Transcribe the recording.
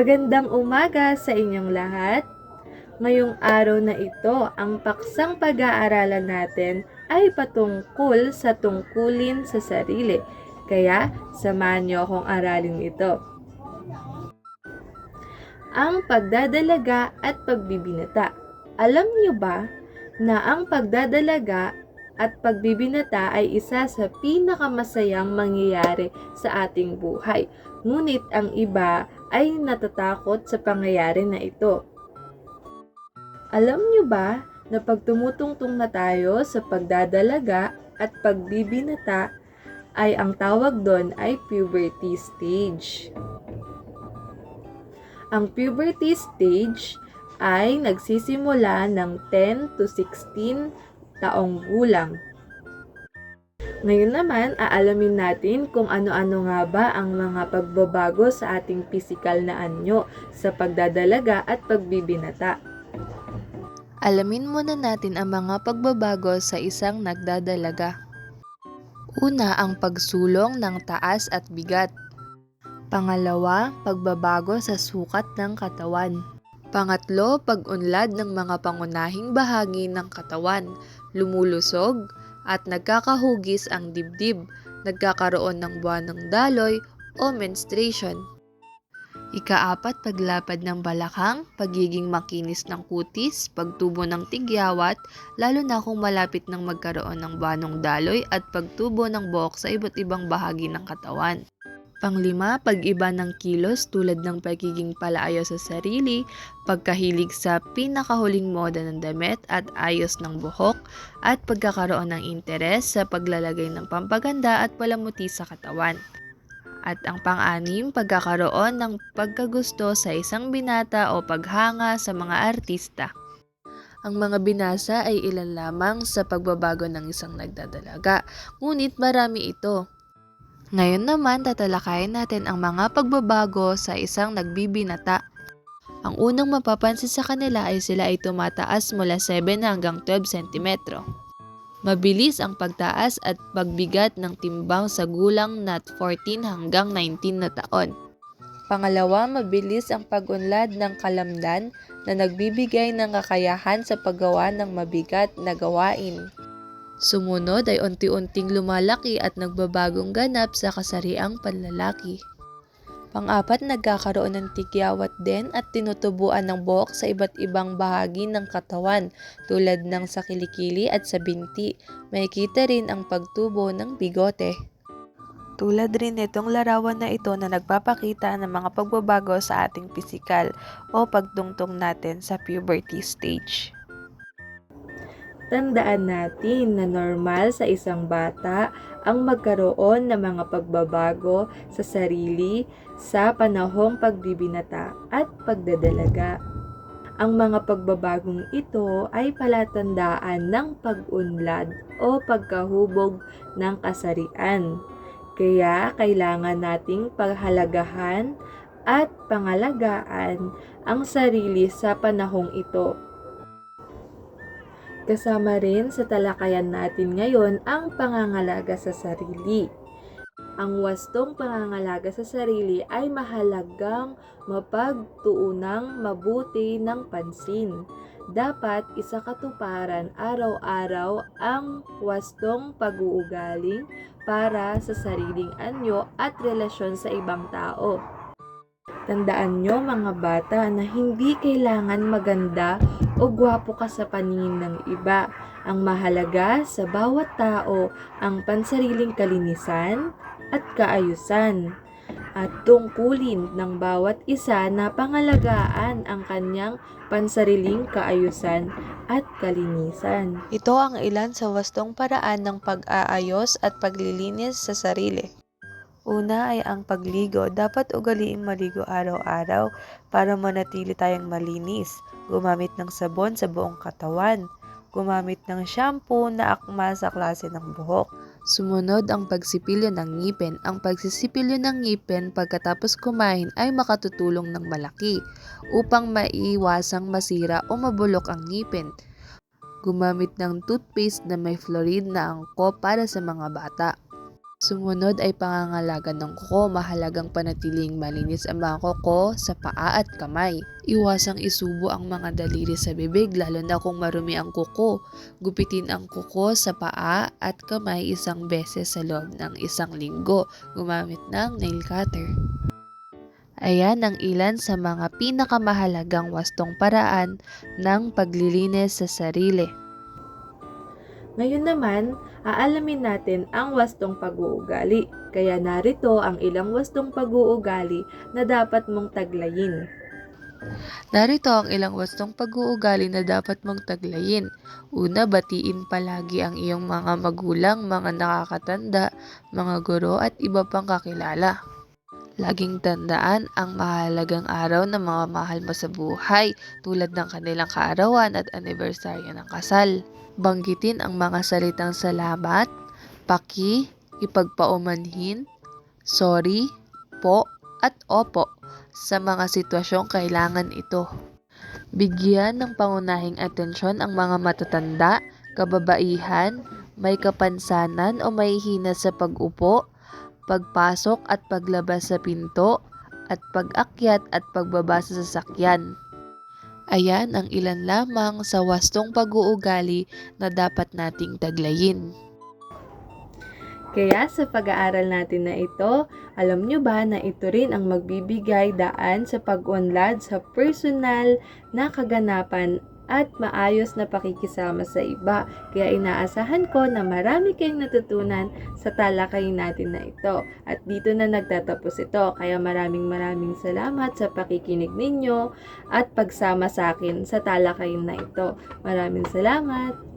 Magandang umaga sa inyong lahat. Ngayong araw na ito, ang paksang pag-aaralan natin ay patungkol sa tungkulin sa sarili. Kaya, samahan niyo akong aralin ito. Ang pagdadalaga at pagbibinata. Alam niyo ba na ang pagdadalaga at pagbibinata ay isa sa pinakamasayang mangyayari sa ating buhay. Ngunit ang iba ay natatakot sa pangyayari na ito. Alam niyo ba na pag tumutungtong na tayo sa pagdadalaga at pagbibinata ay ang tawag doon ay puberty stage. Ang puberty stage ay nagsisimula ng 10 to 16 taong gulang. Ngayon naman, aalamin natin kung ano-ano nga ba ang mga pagbabago sa ating pisikal na anyo sa pagdadalaga at pagbibinata. Alamin muna natin ang mga pagbabago sa isang nagdadalaga. Una, ang pagsulong ng taas at bigat. Pangalawa, pagbabago sa sukat ng katawan. Pangatlo, pag-unlad ng mga pangunahing bahagi ng katawan, lumulusog at nagkakahugis ang dibdib, nagkakaroon ng buwanang daloy o menstruation. Ikaapat, paglapad ng balakang, pagiging makinis ng kutis, pagtubo ng tigyawat, lalo na kung malapit ng magkaroon ng buwanang daloy at pagtubo ng buhok sa iba't ibang bahagi ng katawan. Panglima, pag-iba ng kilos tulad ng pagiging palaayos sa sarili, pagkahilig sa pinakahuling moda ng damit at ayos ng buhok, at pagkakaroon ng interes sa paglalagay ng pampaganda at palamuti sa katawan. At ang pang-anim, pagkakaroon ng pagkagusto sa isang binata o paghanga sa mga artista. Ang mga binasa ay ilan lamang sa pagbabago ng isang nagdadalaga, ngunit marami ito. Ngayon naman, tatalakayin natin ang mga pagbabago sa isang nagbibinata. Ang unang mapapansin sa kanila ay sila ay tumataas mula 7 hanggang 12 cm. Mabilis ang pagtaas at pagbigat ng timbang sa gulang na 14 hanggang 19 na taon. Pangalawa, mabilis ang pag-unlad ng kalamnan na nagbibigay ng kakayahan sa paggawa ng mabigat na gawain. Sumunod ay unti-unting lumalaki at nagbabagong ganap sa kasariang panlalaki. Pang-apat, nagkakaroon ng tigyawat din at tinutubuan ng buhok sa iba't ibang bahagi ng katawan tulad ng sa kilikili at sa binti. Makikita rin ang pagtubo ng bigote. Tulad rin itong larawan na ito na nagpapakita ng mga pagbabago sa ating pisikal o pagtungtong natin sa puberty stage. Tandaan natin na normal sa isang bata ang magkaroon ng mga pagbabago sa sarili sa panahong pagbibinata at pagdadalaga. Ang mga pagbabagong ito ay palatandaan ng pag-unlad o pagkahubog ng kasarian. Kaya kailangan nating paghalagahan at pangalagaan ang sarili sa panahong ito. Kasama rin sa talakayan natin ngayon ang pangangalaga sa sarili. Ang wastong pangangalaga sa sarili ay mahalagang mapagtuunang mabuti ng pansin. Dapat isakatuparan araw-araw ang wastong pag-uugaling para sa sariling anyo at relasyon sa ibang tao. Tandaan nyo mga bata na hindi kailangan maganda o gwapo ka sa paningin ng iba. Ang mahalaga sa bawat tao ang pansariling kalinisan at kaayusan. At tungkulin ng bawat isa na pangalagaan ang kanyang pansariling kaayusan at kalinisan. Ito ang ilan sa wastong paraan ng pag-aayos at paglilinis sa sarili. Una ay ang pagligo. Dapat ugaliing maligo araw-araw para manatili tayong malinis. Gumamit ng sabon sa buong katawan. Gumamit ng shampoo na akma sa klase ng buhok. Sumunod ang pagsipilyo ng ngipin. Ang pagsisipilyo ng ngipin pagkatapos kumain ay makatutulong ng malaki upang maiwasang masira o mabulok ang ngipin. Gumamit ng toothpaste na may fluoride na angkop para sa mga bata. Sumunod ay pangangalaga ng kuko. Mahalagang panatiling malinis ang mga kuko sa paa at kamay. Iwasang isubo ang mga daliri sa bibig lalo na kung marumi ang kuko. Gupitin ang kuko sa paa at kamay isang beses sa loob ng 1 linggo. Gumamit ng nail cutter. Ayan ang ilan sa mga pinakamahalagang wastong paraan ng paglilinis sa sarili. Ngayon naman, aalamin natin ang wastong pag-uugali. Kaya narito ang ilang wastong pag-uugali na dapat mong taglayin. Narito ang ilang wastong pag-uugali na dapat mong taglayin. Una, batiin palagi ang iyong mga magulang, mga nakakatanda, mga guro at iba pang kakilala. Laging tandaan ang mahalagang araw ng mga mahal mo sa buhay tulad ng kanilang kaarawan at anibersaryo ng kasal. Banggitin ang mga salitang salamat, paki, ipagpaumanhin, sorry, po, at opo sa mga sitwasyong kailangan ito. Bigyan ng pangunahing atensyon ang mga matatanda, kababaihan, may kapansanan o may hina sa pag-upo, pagpasok at paglabas sa pinto, at pag-akyat at pagbaba sa sasakyan. Ayan ang ilan lamang sa wastong pag-uugali na dapat nating taglayin. Kaya sa pag-aaral natin na ito, alam nyo ba na ito rin ang magbibigay daan sa pag-unlad sa personal na kaganapan at maayos na pakikisama sa iba. Kaya inaasahan ko na marami kayong natutunan sa talakayin natin na ito. At dito na nagtatapos ito. Kaya maraming salamat sa pakikinig ninyo at pagsama sa akin sa talakayin na ito. Maraming salamat!